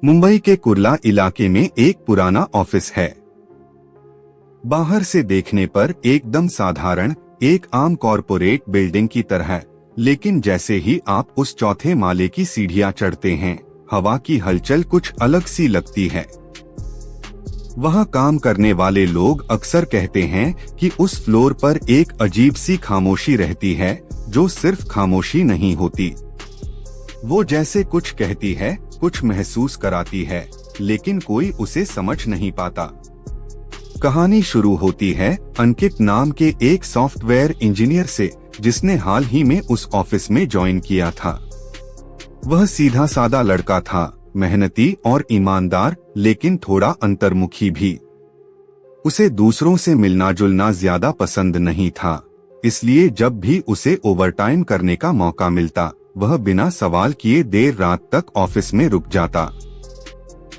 मुंबई के कुर्ला इलाके में एक पुराना ऑफिस है। बाहर से देखने पर एकदम साधारण एक आम कॉरपोरेट बिल्डिंग की तरह, लेकिन जैसे ही आप उस चौथे माले की सीढ़ियां चढ़ते हैं, हवा की हलचल कुछ अलग सी लगती है। वहां काम करने वाले लोग अक्सर कहते हैं कि उस फ्लोर पर एक अजीब सी खामोशी रहती है, जो सिर्फ खामोशी नहीं होती। वो जैसे कुछ कहती है, कुछ महसूस कराती है, लेकिन कोई उसे समझ नहीं पाता। कहानी शुरू होती है अंकित नाम के एक सॉफ्टवेयर इंजीनियर से, जिसने हाल ही में उस ऑफिस में ज्वाइन किया था। वह सीधा सादा लड़का था, मेहनती और ईमानदार, लेकिन थोड़ा अंतर्मुखी भी। उसे दूसरों से मिलना जुलना ज्यादा पसंद नहीं था, इसलिए जब भी उसे ओवरटाइम करने का मौका मिलता, वह बिना सवाल किए देर रात तक ऑफिस में रुक जाता।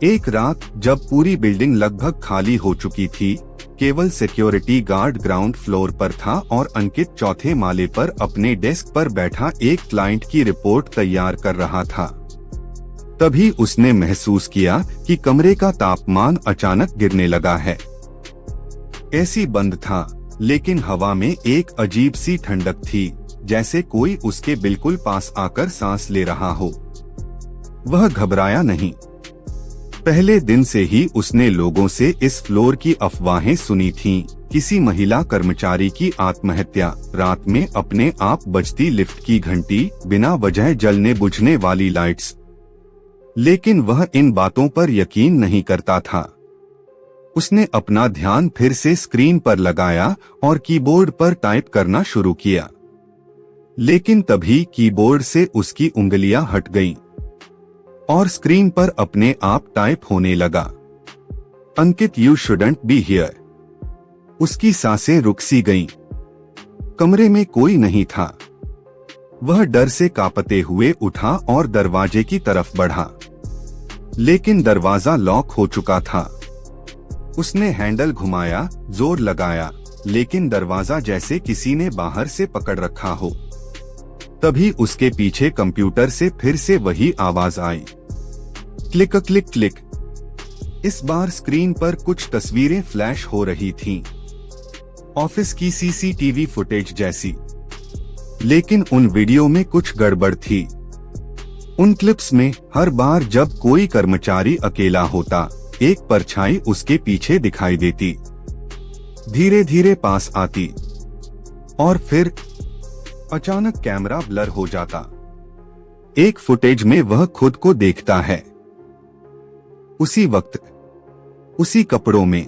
एक रात जब पूरी बिल्डिंग लगभग खाली हो चुकी थी, केवल सिक्योरिटी गार्ड ग्राउंड फ्लोर पर था और अंकित चौथे माले पर अपने डेस्क पर बैठा एक क्लाइंट की रिपोर्ट तैयार कर रहा था। तभी उसने महसूस किया कि कमरे का तापमान अचानक गिरने लगा है। एसी बंद था, लेकिन हवा में एक अजीब सी ठंडक थी, जैसे कोई उसके बिल्कुल पास आकर सांस ले रहा हो। वह घबराया नहीं। पहले दिन से ही उसने लोगों से इस फ्लोर की अफवाहें सुनी थीं, किसी महिला कर्मचारी की आत्महत्या, रात में अपने आप बजती लिफ्ट की घंटी, बिना वजह जलने बुझने वाली लाइट्स। लेकिन वह इन बातों पर यकीन नहीं करता था। उसने अपना ध्यान फिर से स्क्रीन पर लगाया और कीबोर्ड पर टाइप करना शुरू किया। लेकिन तभी कीबोर्ड से उसकी उंगलियां हट गईं और स्क्रीन पर अपने आप टाइप होने लगा, अंकित यू शुडंट बी हियर। उसकी सांसें रुक सी गईं। कमरे में कोई नहीं था। वह डर से कांपते हुए उठा और दरवाजे की तरफ बढ़ा, लेकिन दरवाजा लॉक हो चुका था। उसने हैंडल घुमाया, जोर लगाया, लेकिन दरवाजा जैसे किसी ने बाहर से पकड़ रखा हो। तभी उसके पीछे कंप्यूटर से फिर से वही आवाज आई, क्लिक क्लिक क्लिक। इस बार स्क्रीन पर कुछ तस्वीरें फ्लैश हो रही थीं, ऑफिस की सीसीटीवी फुटेज जैसी। लेकिन उन वीडियो में कुछ गड़बड़ थी। उन क्लिप्स में हर बार जब कोई कर्मचारी अकेला होता, एक परछाई उसके पीछे दिखाई देती, धीरे धीरे पास आती और फिर अचानक कैमरा ब्लर हो जाता। एक फुटेज में वह खुद को देखता है, उसी वक्त, उसी कपड़ों में,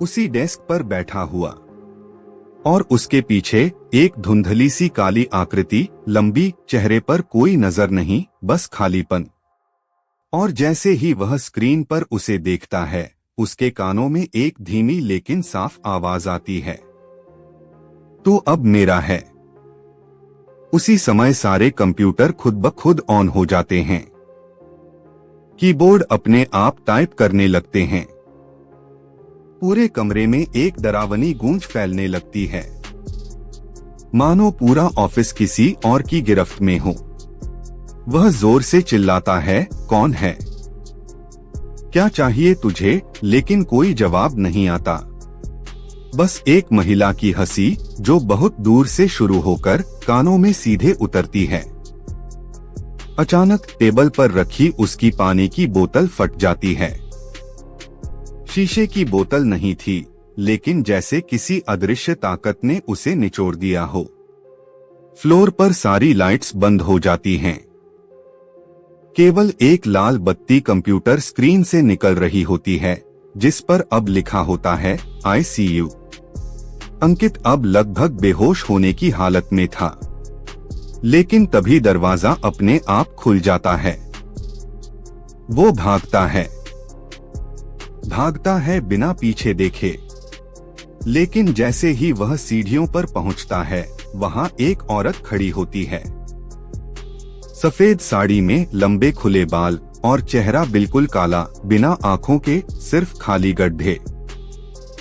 उसी डेस्क पर बैठा हुआ, और उसके पीछे एक धुंधली सी काली आकृति, लंबी, चेहरे पर कोई नजर नहीं, बस खालीपन। और जैसे ही वह स्क्रीन पर उसे देखता है, उसके कानों में एक धीमी लेकिन साफ आवाज आती है, तो अब मेरा है। उसी समय सारे कंप्यूटर खुद ब खुद ऑन हो जाते हैं। कीबोर्ड अपने आप टाइप करने लगते हैं। पूरे कमरे में एक डरावनी गूंज फैलने लगती है, मानो पूरा ऑफिस किसी और की गिरफ्त में हो। वह जोर से चिल्लाता है, कौन है? क्या चाहिए तुझे? लेकिन कोई जवाब नहीं आता। बस एक महिला की हंसी, जो बहुत दूर से शुरू होकर कानों में सीधे उतरती है। अचानक टेबल पर रखी उसकी पानी की बोतल फट जाती है। शीशे की बोतल नहीं थी, लेकिन जैसे किसी अदृश्य ताकत ने उसे निचोड़ दिया हो। फ्लोर पर सारी लाइट्स बंद हो जाती हैं। केवल एक लाल बत्ती कंप्यूटर स्क्रीन से निकल रही होती है, जिस पर अब लिखा होता है, ICU। अंकित अब लगभग बेहोश होने की हालत में था, लेकिन तभी दरवाजा अपने आप खुल जाता है। वो भागता है बिना पीछे देखे। लेकिन जैसे ही वह सीढ़ियों पर पहुंचता है, वहां एक औरत खड़ी होती है। सफेद साड़ी में, लंबे खुले बाल और चेहरा बिल्कुल काला, बिना आंखों के, सिर्फ खाली गड्ढे।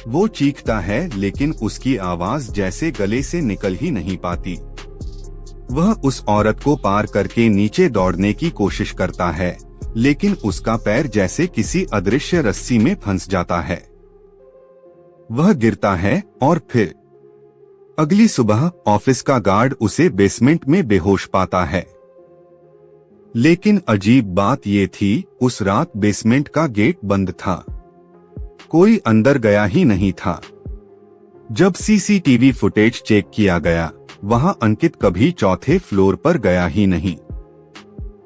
वो चीखता है, लेकिन उसकी आवाज जैसे गले से निकल ही नहीं पाती। वह उस औरत को पार करके नीचे दौड़ने की कोशिश करता है, लेकिन उसका पैर जैसे किसी अदृश्य रस्सी में फंस जाता है। वह गिरता है और फिर अगली सुबह ऑफिस का गार्ड उसे बेसमेंट में बेहोश पाता है। लेकिन अजीब बात ये थी, उस रात बेसमेंट का गेट बंद था, कोई अंदर गया ही नहीं था। जब सीसीटीवी फुटेज चेक किया गया, वहां अंकित कभी चौथे फ्लोर पर गया ही नहीं।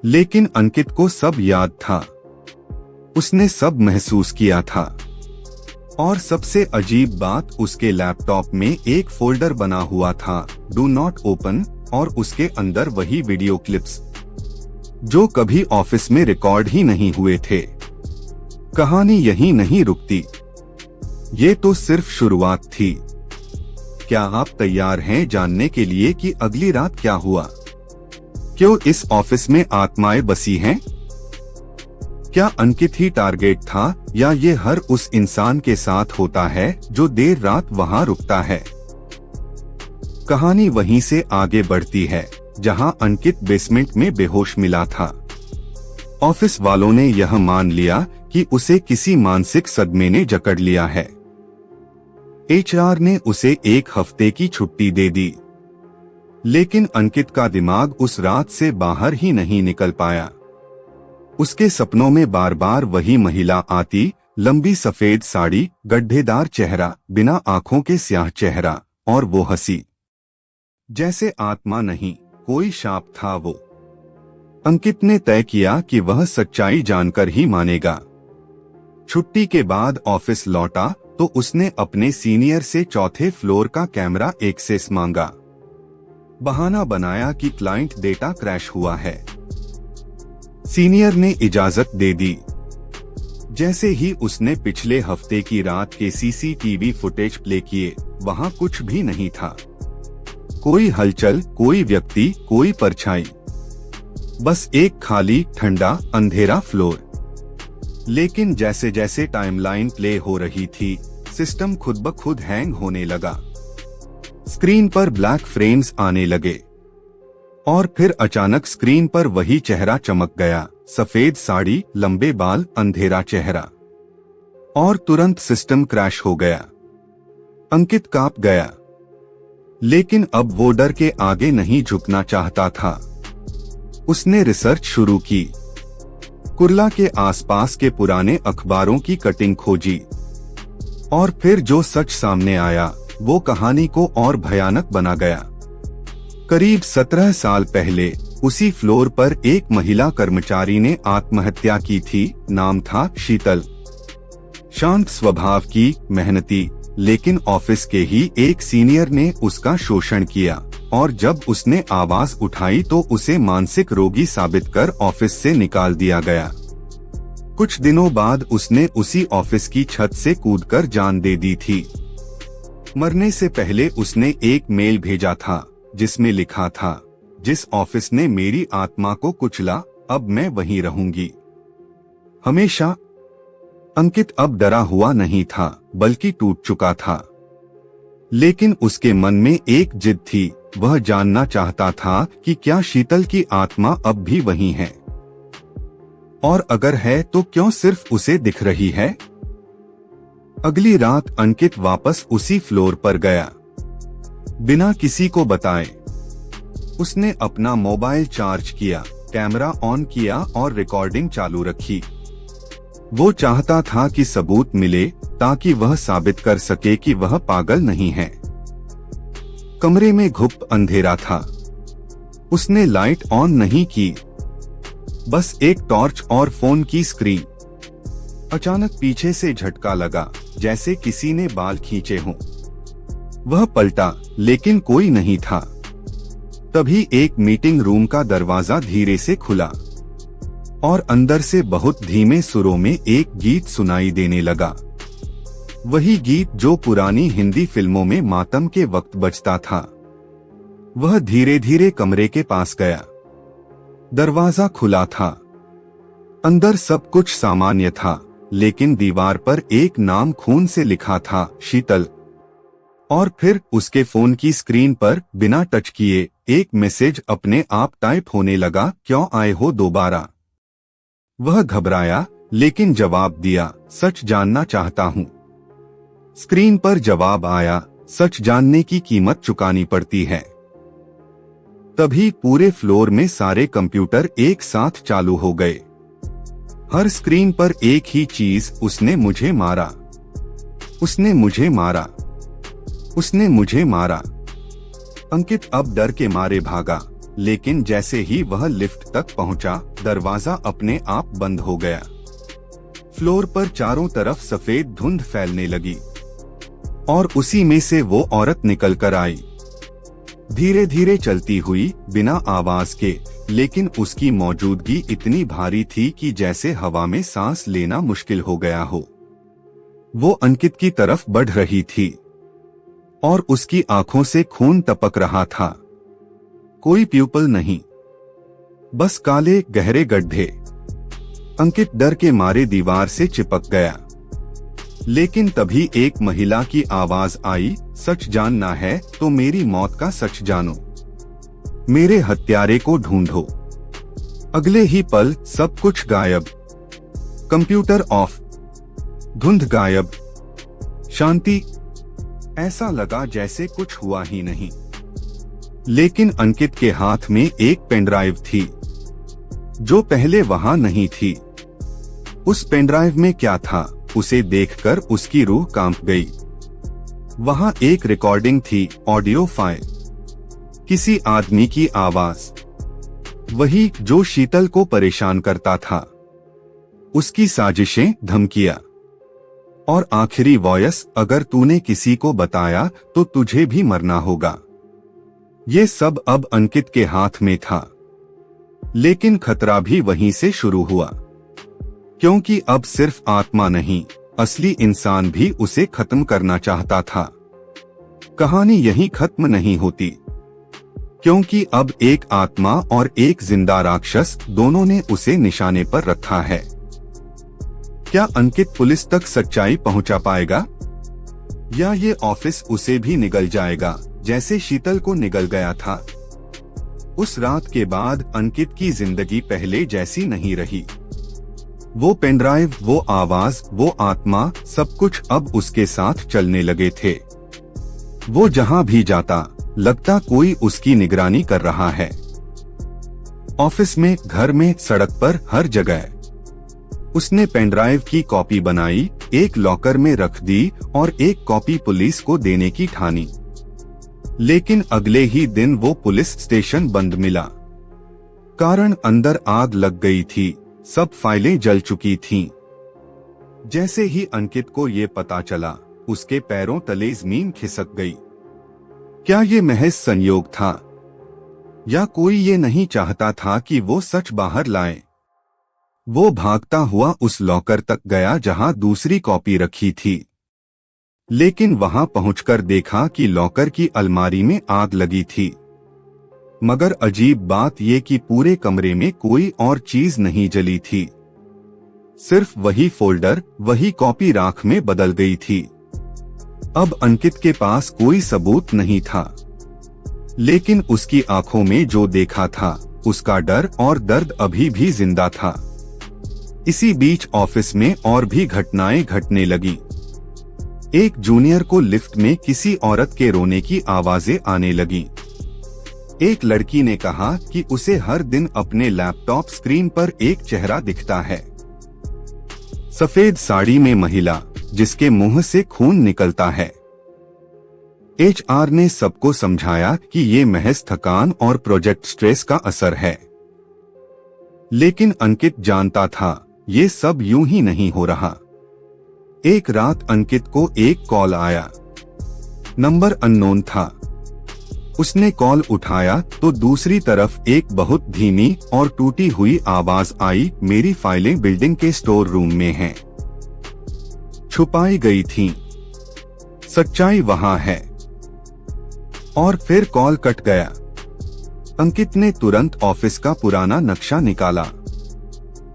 लेकिन अंकित को सब याद था, उसने सब महसूस किया था। और सबसे अजीब बात, उसके लैपटॉप में एक फोल्डर बना हुआ था, डू नॉट ओपन, और उसके अंदर वही वीडियो क्लिप्स जो कभी ऑफिस में रिकॉर्ड ही नहीं हुए थे। कहानी यहीं नहीं रुकती, ये तो सिर्फ शुरुआत थी। क्या आप तैयार हैं जानने के लिए कि अगली रात क्या हुआ? क्यों इस ऑफिस में आत्माएं बसी हैं? क्या अंकित ही टारगेट था, या ये हर उस इंसान के साथ होता है जो देर रात वहां रुकता है? कहानी वहीं से आगे बढ़ती है जहां अंकित बेसमेंट में बेहोश मिला था। ऑफिस वालों ने यह मान लिया कि उसे किसी मानसिक सदमे ने जकड़ लिया है। एचआर ने उसे 1 हफ्ते की छुट्टी दे दी। लेकिन अंकित का दिमाग उस रात से बाहर ही नहीं निकल पाया। उसके सपनों में बार बार वही महिला आती, लंबी सफेद साड़ी, गड्ढेदार चेहरा, बिना आंखों के स्याह चेहरा, और वो हंसी जैसे आत्मा नहीं, कोई शाप था वो। अंकित ने तय किया कि वह सच्चाई जानकर ही मानेगा। छुट्टी के बाद ऑफिस लौटा तो उसने अपने सीनियर से चौथे फ्लोर का कैमरा एक्सेस मांगा। बहाना बनाया कि क्लाइंट डेटा क्रैश हुआ है। सीनियर ने इजाजत दे दी। जैसे ही उसने पिछले हफ्ते की रात के सीसीटीवी फुटेज प्ले किए, वहां कुछ भी नहीं था। कोई हलचल, कोई व्यक्ति, कोई परछाई, बस एक खाली, ठंडा, अंधेरा फ्लोर। लेकिन जैसे जैसे टाइमलाइन प्ले हो रही थी, सिस्टम खुद ब खुद हैंग होने लगा। स्क्रीन पर ब्लैक फ्रेम्स आने लगे और फिर अचानक स्क्रीन पर वही चेहरा चमक गया, सफेद साड़ी, लंबे बाल, अंधेरा चेहरा, और तुरंत सिस्टम क्रैश हो गया। अंकित कांप गया, लेकिन अब वो डर के आगे नहीं झुकना चाहता था। उसने रिसर्च शुरू की, कुर्ला के आसपास के पुराने अखबारों की कटिंग खोजी, और फिर जो सच सामने आया वो कहानी को और भयानक बना गया। करीब 17 साल पहले उसी फ्लोर पर एक महिला कर्मचारी ने आत्महत्या की थी। नाम था शीतल। शांत स्वभाव की, मेहनती, लेकिन ऑफिस के ही एक सीनियर ने उसका शोषण किया, और जब उसने आवाज उठाई तो उसे मानसिक रोगी साबित कर ऑफिस से निकाल दिया गया। कुछ दिनों बाद उसने उसी ऑफिस की छत से कूदकर जान दे दी थी। मरने से पहले उसने एक मेल भेजा था जिसमें लिखा था, जिस ऑफिस ने मेरी आत्मा को कुचला, अब मैं वहीं रहूंगी हमेशा। अंकित अब डरा हुआ नहीं था, बल्कि टूट चुका था। लेकिन उसके मन में एक जिद थी, वह जानना चाहता था कि क्या शीतल की आत्मा अब भी वहीं है, और अगर है तो क्यों सिर्फ उसे दिख रही है। अगली रात अंकित वापस उसी फ्लोर पर गया, बिना किसी को बताए। उसने अपना मोबाइल चार्ज किया, कैमरा ऑन किया और रिकॉर्डिंग चालू रखी। वो चाहता था कि सबूत मिले, ताकि वह साबित कर सके कि वह पागल नहीं है। कमरे में घुप अंधेरा था। उसने लाइट ऑन नहीं की, बस एक टॉर्च और फोन की स्क्रीन। अचानक पीछे से झटका लगा, जैसे किसी ने बाल खींचे हों। वह पलटा, लेकिन कोई नहीं था। तभी एक मीटिंग रूम का दरवाजा धीरे से खुला और अंदर से बहुत धीमे सुरों में एक गीत सुनाई देने लगा। वही गीत जो पुरानी हिंदी फिल्मों में मातम के वक्त बजता था। वह धीरे धीरे कमरे के पास गया। दरवाजा खुला था। अंदर सब कुछ सामान्य था, लेकिन दीवार पर एक नाम खून से लिखा था, शीतल। और फिर उसके फोन की स्क्रीन पर बिना टच किए एक मैसेज अपने आप टाइप होने लगा, क्यों आए हो दोबारा। वह घबराया लेकिन जवाब दिया, सच जानना चाहता हूँ। स्क्रीन पर जवाब आया, सच जानने की कीमत चुकानी पड़ती है। तभी पूरे फ्लोर में सारे कंप्यूटर एक साथ चालू हो गए। हर स्क्रीन पर एक ही चीज, उसने मुझे मारा, उसने मुझे मारा, उसने मुझे मारा। अंकित अब डर के मारे भागा, लेकिन जैसे ही वह लिफ्ट तक पहुंचा, दरवाजा अपने आप बंद हो गया। फ्लोर पर चारों तरफ सफेद धुंध फैलने लगी और उसी में से वो औरत निकल कर आई, धीरे धीरे चलती हुई, बिना आवाज के, लेकिन उसकी मौजूदगी इतनी भारी थी कि जैसे हवा में सांस लेना मुश्किल हो गया हो। वो अंकित की तरफ बढ़ रही थी और उसकी आंखों से खून टपक रहा था। कोई प्यूपल नहीं, बस काले गहरे गड्ढे। अंकित डर के मारे दीवार से चिपक गया, लेकिन तभी एक महिला की आवाज आई, सच जानना है तो मेरी मौत का सच जानो, मेरे हत्यारे को ढूंढो। अगले ही पल सब कुछ गायब, कंप्यूटर ऑफ, धुंध गायब, शांति। ऐसा लगा जैसे कुछ हुआ ही नहीं। लेकिन अंकित के हाथ में एक पेनड्राइव थी, जो पहले वहां नहीं थी। उस पेनड्राइव में क्या था, उसे देखकर उसकी रूह कांप गई। वहां एक रिकॉर्डिंग थी, ऑडियो फाइल, किसी आदमी की आवाज, वही जो शीतल को परेशान करता था, उसकी साजिशें, धमकियां और आखिरी वॉयस, अगर तूने किसी को बताया तो तुझे भी मरना होगा। ये सब अब अंकित के हाथ में था, लेकिन खतरा भी वहीं से शुरू हुआ, क्योंकि अब सिर्फ आत्मा नहीं, असली इंसान भी उसे खत्म करना चाहता था। कहानी यहीं खत्म नहीं होती, क्योंकि अब एक आत्मा और एक जिंदा राक्षस, दोनों ने उसे निशाने पर रखा है। क्या अंकित पुलिस तक सच्चाई पहुंचा पाएगा, या ये ऑफिस उसे भी निगल जाएगा जैसे शीतल को निगल गया था? उस रात के बाद अंकित की जिंदगी पहले जैसी नहीं रही। वो पेनड्राइव, वो आवाज, वो आत्मा, सब कुछ अब उसके साथ चलने लगे थे। वो जहां भी जाता, लगता कोई उसकी निगरानी कर रहा है। ऑफिस में, घर में, सड़क पर, हर जगह। उसने पेनड्राइव की कॉपी बनाई, एक लॉकर में रख दी और एक कॉपी पुलिस को देने की ठानी। लेकिन अगले ही दिन वो पुलिस स्टेशन बंद मिला। कारण, अंदर आग लग गई थी, सब फाइलें जल चुकी थीं। जैसे ही अंकित को ये पता चला, उसके पैरों तले जमीन खिसक गई। क्या ये महज संयोग था, या कोई ये नहीं चाहता था कि वो सच बाहर लाए? वो भागता हुआ उस लॉकर तक गया जहां दूसरी कॉपी रखी थी, लेकिन वहां पहुंचकर देखा कि लॉकर की अलमारी में आग लगी थी। मगर अजीब बात ये कि पूरे कमरे में कोई और चीज नहीं जली थी, सिर्फ वही फोल्डर, वही कॉपी राख में बदल गई थी। अब अंकित के पास कोई सबूत नहीं था, लेकिन उसकी आंखों में जो देखा था, उसका डर और दर्द अभी भी जिंदा था। इसी बीच ऑफिस में और भी घटनाएं घटने लगी। एक जूनियर को लिफ्ट में किसी औरत के रोने की आवाजें आने लगी। एक लड़की ने कहा कि उसे हर दिन अपने लैपटॉप स्क्रीन पर एक चेहरा दिखता है, सफेद साड़ी में महिला, जिसके मुंह से खून निकलता है। HR ने सबको समझाया कि ये महज थकान और प्रोजेक्ट स्ट्रेस का असर है, लेकिन अंकित जानता था ये सब यूं ही नहीं हो रहा। एक रात अंकित को एक कॉल आया, नंबर अननोन था। उसने कॉल उठाया तो दूसरी तरफ एक बहुत धीमी और टूटी हुई आवाज आई, मेरी फाइलें बिल्डिंग के स्टोर रूम में हैं, छुपाई गई थीं, सच्चाई वहां है। और फिर कॉल कट गया। अंकित ने तुरंत ऑफिस का पुराना नक्शा निकाला।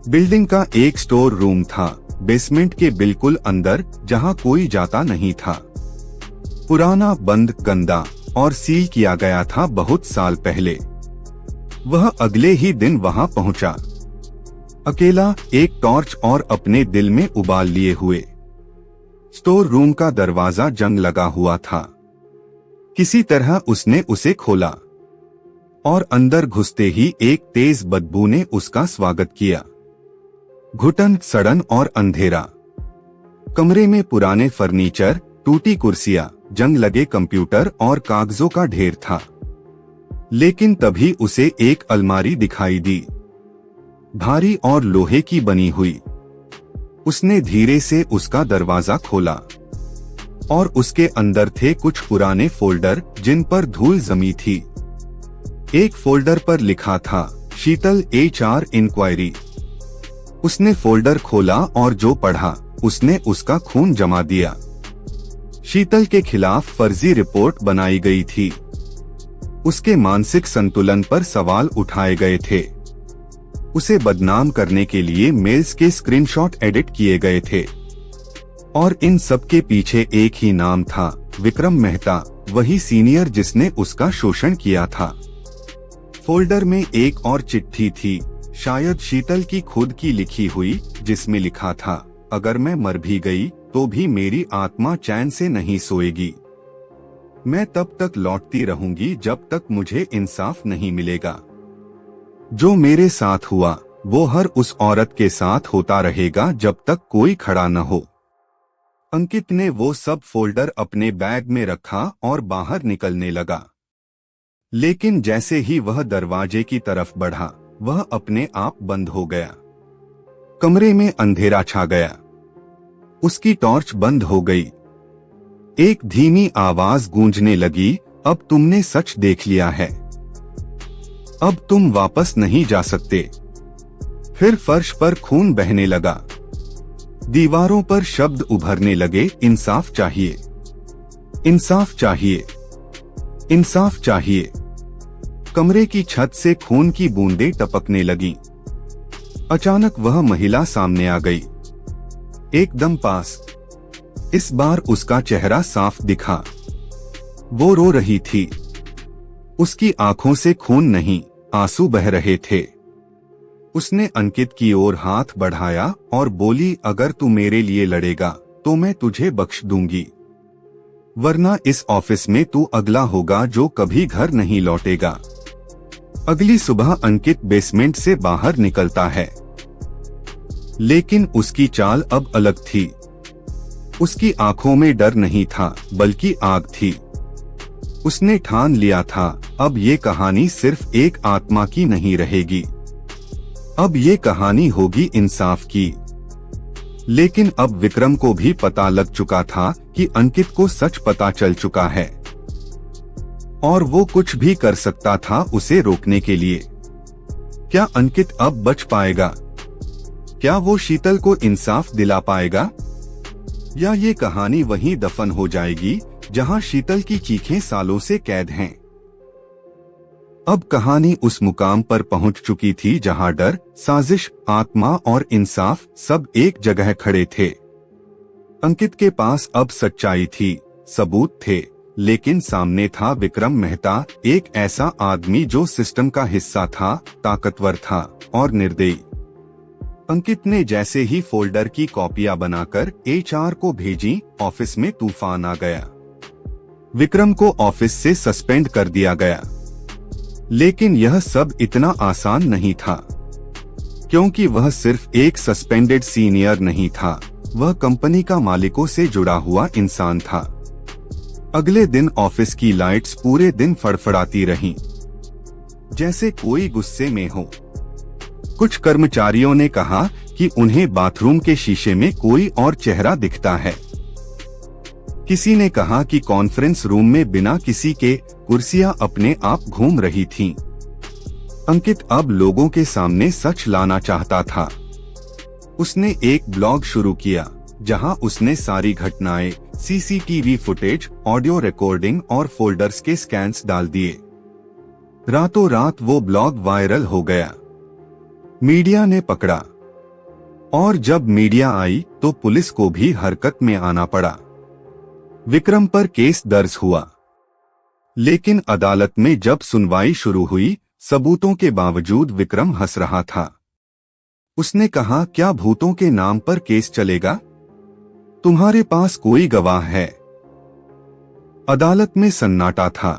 बिल्डिंग का एक स्टोर रूम था, बेसमेंट के बिल्कुल अंदर, जहां कोई जाता नहीं था। पुराना, बंद, गंदा और सील किया गया था बहुत साल पहले। वह अगले ही दिन वहां पहुंचा। अकेला, एक टॉर्च और अपने दिल में उबाल लिए हुए। स्टोर रूम का दरवाजा जंग लगा हुआ था। किसी तरह उसने उसे खोला और अंदर घुसते ही एक तेज बदबू ने उसका स्वागत किया। घुटन, सड़न और अंधेरा। कमरे में पुराने फर्नीचर, टूटी कुर्सियां, जंग लगे कंप्यूटर और कागजों का ढेर था। लेकिन तभी उसे एक अलमारी दिखाई दी, भारी और लोहे की बनी हुई। उसने धीरे से उसका दरवाजा खोला और उसके अंदर थे कुछ पुराने फोल्डर जिन पर धूल जमी थी। एक फोल्डर पर लिखा था शीतल HR इंक्वायरी। उसने फोल्डर खोला और जो पढ़ा उसने उसका खून जमा दिया। शीतल के खिलाफ फर्जी रिपोर्ट बनाई गई थी। उसके मानसिक संतुलन पर सवाल उठाए गए थे। उसे बदनाम करने के लिए मेल्स के स्क्रीनशॉट एडिट किए गए थे। और इन सब के पीछे एक ही नाम था, विक्रम मेहता, वही सीनियर जिसने उसका शोषण किया था। फोल्डर में एक और चिट्ठी थी, शायद शीतल की खुद की लिखी हुई, जिसमें लिखा था, अगर मैं मर भी गई तो भी मेरी आत्मा चैन से नहीं सोएगी। मैं तब तक लौटती रहूंगी जब तक मुझे इंसाफ नहीं मिलेगा। जो मेरे साथ हुआ वो हर उस औरत के साथ होता रहेगा जब तक कोई खड़ा न हो। अंकित ने वो सब फोल्डर अपने बैग में रखा और बाहर निकलने लगा। लेकिन जैसे ही वह दरवाजे की तरफ बढ़ा, वह अपने आप बंद हो गया। कमरे में अंधेरा छा गया। उसकी टॉर्च बंद हो गई। एक धीमी आवाज गूंजने लगी, अब तुमने सच देख लिया है। अब तुम वापस नहीं जा सकते। फिर फर्श पर खून बहने लगा। दीवारों पर शब्द उभरने लगे, इंसाफ चाहिए, इंसाफ चाहिए, इंसाफ चाहिए। कमरे की छत से खून की बूंदें टपकने लगी। अचानक वह महिला सामने आ गई, एकदम पास। इस बार उसका चेहरा साफ दिखा। वो रो रही थी। उसकी आंखों से खून नहीं, आंसू बह रहे थे। उसने अंकित की ओर हाथ बढ़ाया और बोली, अगर तू मेरे लिए लड़ेगा तो मैं तुझे बख्श दूंगी, वरना इस ऑफिस में तू अगला होगा जो कभी घर नहीं लौटेगा। अगली सुबह अंकित बेसमेंट से बाहर निकलता है। लेकिन उसकी चाल अब अलग थी। उसकी आंखों में डर नहीं था, बल्कि आग थी। उसने ठान लिया था, अब ये कहानी सिर्फ एक आत्मा की नहीं रहेगी, अब ये कहानी होगी इंसाफ की। लेकिन अब विक्रम को भी पता लग चुका था कि अंकित को सच पता चल चुका है और वो कुछ भी कर सकता था उसे रोकने के लिए। क्या अंकित अब बच पाएगा? क्या वो शीतल को इंसाफ दिला पाएगा? या ये कहानी वहीं दफन हो जाएगी जहां शीतल की चीखें सालों से कैद हैं? अब कहानी उस मुकाम पर पहुंच चुकी थी जहां डर, साजिश, आत्मा और इंसाफ सब एक जगह खड़े थे। अंकित के पास अब सच्चाई थी, सबूत थे, लेकिन सामने था विक्रम मेहता, एक ऐसा आदमी जो सिस्टम का हिस्सा था, ताकतवर था और निर्दयी। अंकित ने जैसे ही फोल्डर की कॉपियां बनाकर HR को भेजी, ऑफिस में तूफान आ गया। विक्रम को ऑफिस से सस्पेंड कर दिया गया। लेकिन यह सब इतना आसान नहीं था, क्योंकि वह सिर्फ एक सस्पेंडेड सीनियर नहीं था, वह कंपनी का मालिकों से जुड़ा हुआ इंसान था। अगले दिन ऑफिस की लाइट्स पूरे दिन फड़फड़ाती रहीं, जैसे कोई गुस्से में हो। कुछ कर्मचारियों ने कहा कि उन्हें बाथरूम के शीशे में कोई और चेहरा दिखता है। किसी ने कहा कि कॉन्फ्रेंस रूम में बिना किसी के कुर्सियां अपने आप घूम रही थीं। अंकित अब लोगों के सामने सच लाना चाहता था। उसने एक ब्लॉग शुरू किया जहां उसने सारी घटनाएं, CCTV फुटेज, ऑडियो रिकॉर्डिंग और फोल्डर्स के स्कैन्स डाल दिए। रातों रात वो ब्लॉग वायरल हो गया। मीडिया ने पकड़ा और जब मीडिया आई तो पुलिस को भी हरकत में आना पड़ा। विक्रम पर केस दर्ज हुआ, लेकिन अदालत में जब सुनवाई शुरू हुई, सबूतों के बावजूद विक्रम हंस रहा था। उसने कहा, क्या भूतों के नाम पर केस चलेगा? तुम्हारे पास कोई गवाह है? अदालत में सन्नाटा था,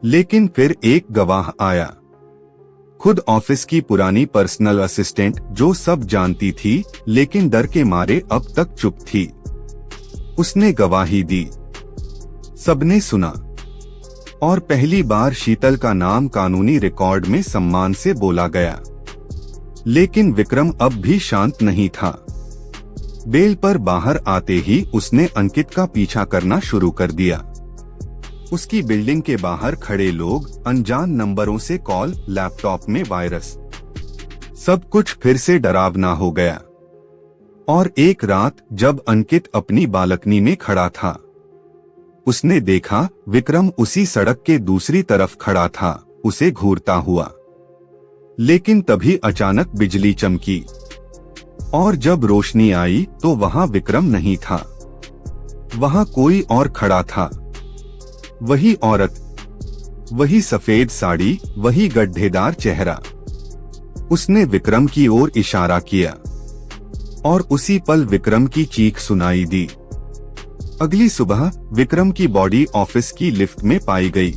लेकिन फिर एक गवाह आया। खुद ऑफिस की पुरानी पर्सनल असिस्टेंट, जो सब जानती थी लेकिन डर के मारे अब तक चुप थी। उसने गवाही दी। सबने सुना और पहली बार शीतल का नाम कानूनी रिकॉर्ड में सम्मान से बोला गया। लेकिन विक्रम अब भी शांत नहीं था। बेल पर बाहर आते ही उसने अंकित का पीछा करना शुरू कर दिया। उसकी बिल्डिंग के बाहर खड़े लोग, अनजान नंबरों से कॉल, लैपटॉप में वायरस, सब कुछ फिर से डरावना हो गया। और एक रात जब अंकित अपनी बालकनी में खड़ा था, उसने देखा विक्रम उसी सड़क के दूसरी तरफ खड़ा था, उसे घूरता हुआ। लेकिन तभी अचानक बिजली चमकी और जब रोशनी आई तो वहां विक्रम नहीं था। वहां कोई और खड़ा था। वही औरत, वही सफेद साड़ी, वही गड्ढेदार चेहरा। उसने विक्रम की ओर इशारा किया और उसी पल विक्रम की चीख सुनाई दी। अगली सुबह विक्रम की बॉडी ऑफिस की लिफ्ट में पाई गई।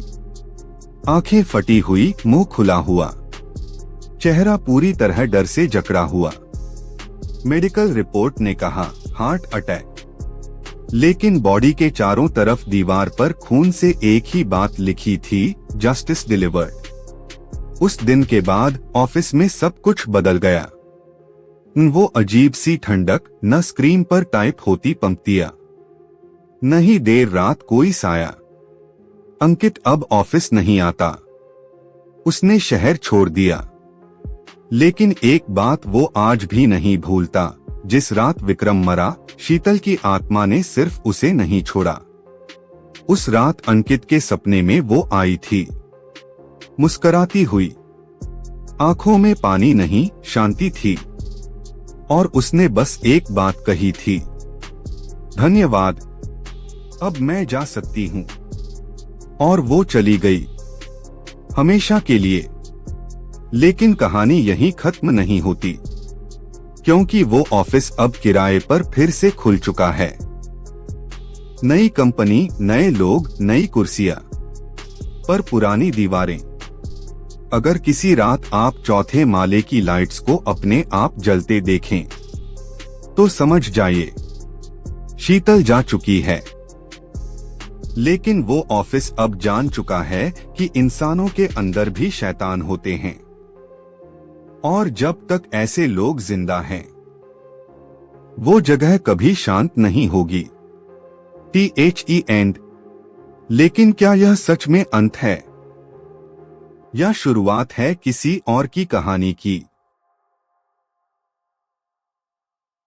आंखें फटी हुई, मुंह खुला हुआ, चेहरा पूरी तरह डर से जकड़ा हुआ। मेडिकल रिपोर्ट ने कहा हार्ट अटैक, लेकिन बॉडी के चारों तरफ दीवार पर खून से एक ही बात लिखी थी, जस्टिस डिलीवर्ड। उस दिन के बाद ऑफिस में सब कुछ बदल गया। वो अजीब सी ठंडक, न स्क्रीन पर टाइप होती पंक्तियां, न ही देर रात कोई साया। अंकित अब ऑफिस नहीं आता। उसने शहर छोड़ दिया। लेकिन एक बात वो आज भी नहीं भूलता, जिस रात विक्रम मरा, शीतल की आत्मा ने सिर्फ उसे नहीं छोड़ा। उस रात अंकित के सपने में वो आई थी, मुस्कुराती हुई, आंखों में पानी नहीं, शांति थी। और उसने बस एक बात कही थी, धन्यवाद, अब मैं जा सकती हूँ। और वो चली गई, हमेशा के लिए। लेकिन कहानी यहीं खत्म नहीं होती, क्योंकि वो ऑफिस अब किराए पर फिर से खुल चुका है। नई कंपनी, नए लोग, नई कुर्सियां, पर पुरानी दीवारें। अगर किसी रात आप चौथे माले की लाइट्स को अपने आप जलते देखें, तो समझ जाइए शीतल जा चुकी है। लेकिन वो ऑफिस अब जान चुका है कि इंसानों के अंदर भी शैतान होते हैं, और जब तक ऐसे लोग जिंदा हैं, वो जगह कभी शांत नहीं होगी। THE and. लेकिन क्या यह सच में अंत है, या शुरुआत है किसी और की कहानी की?